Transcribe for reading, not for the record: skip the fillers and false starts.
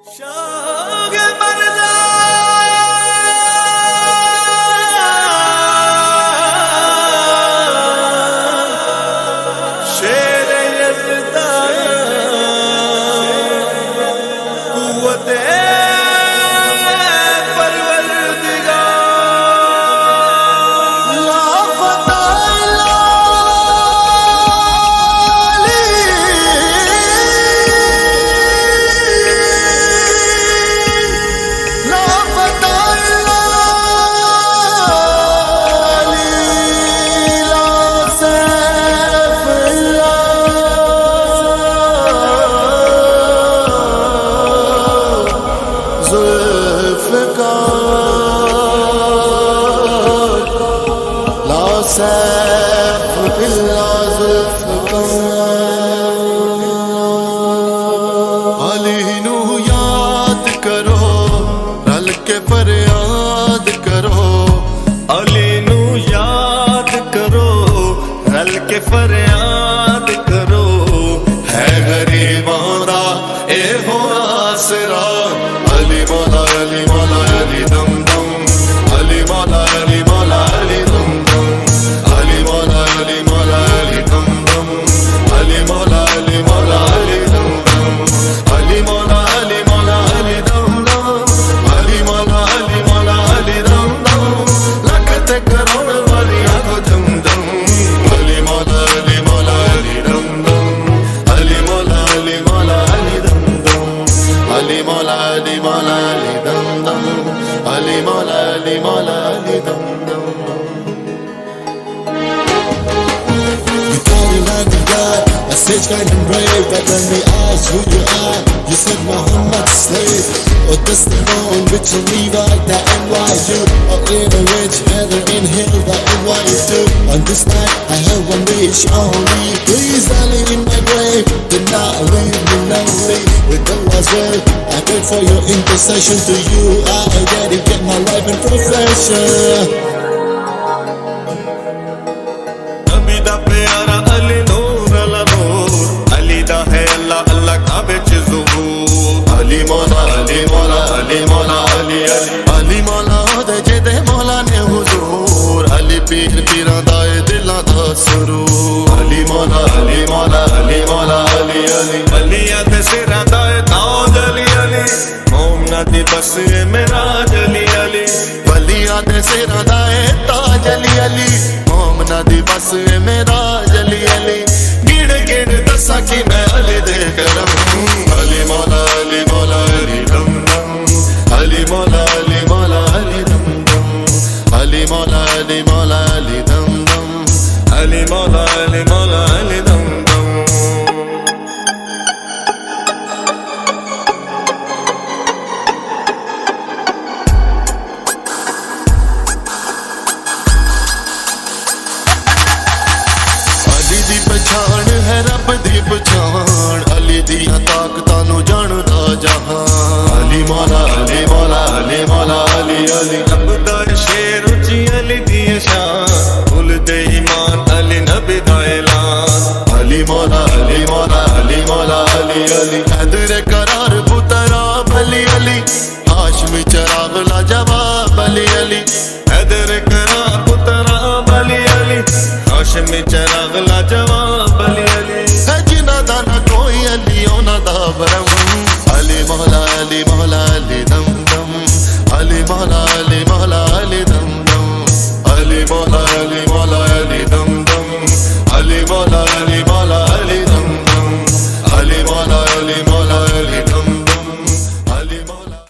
शाग मरदा शेर यज़दा कुव्वत अली नू याद करो रल के फरियाद करो, अली नू याद करो रल के फरियाद करो। है गरीबां दा ए हो आसरा। अली मौला अली मौला अली दम दम, अली मौला अली मौला अली दम दम, अली मौला अली मौला अली दम दम, अली मौला अली मौला अली दम दम, अली मौला अली मौला अली दम दम, अली मौला अली मौला अली दम दम। लख ते करोड़ वालियां को दम दम, अली मौला अली मौला अली दम दम, अली मौला अली मौला अली दम दम, अली मौला अली मौला अली दम दम, अली मौला अली मौला अली दम दम। A stage kind and brave, but when they ask who you are, you said Muhammad's slave. Or just the phone which you leave out the NYU, or in a rich feather in hill the NYU. On this night I have one wish only, please Ali in my grave, do not leave me lonely. With Allah's will, I pray for your intercession. To you I dedicate my life and profession. नबी दा प्यारा अली नूर अला नूर, अली दा है अल्लाह अल्लाह काबे च ज़ुहूर। अली मौला अली मौला अली मौला अली अली अली मौला दे जेदे मौला ने हुजूर। अली पीर पीरां दा ए दिलां दा सुरूर। अली मौला अली मौला अली मौला अली अली अलियां दे सिरां दा ए ताज अली अली, मोमना दी बस ए मेराज अली अली। वलियां दे सिरां दा ए ताज अली अली, मोमना दी बस ए मेराज अली अली। गिण गिण दसा कि मैं अली दे करम, अली मौला अली मौला अली दम दम, अली मौला अली मौला अली दम दम, अली मौला अली मौला अली दम दम, अली मौला अली मौला अली दम दम। अली दी पछाण है रब दी पछाण, अली दियां ताकतां नू जानदा जहान। अली मौला अली मौला अली मौला अली अली रब दा शेर उची अली दी शान, भुल दे ईमान अली नबी दा ऐलान। अली मौला अली मौला अली मौला अली अली हैदर करार पुतरा अली अली, हाशमी चराग लाजवाब अली अली। हैदर करा पुतरा अली अली, हाशमी चराग लाजवाब अली अली। है जिन्ना दा ना कोई अली उन्ना दा भरम। अली मौला अली मौला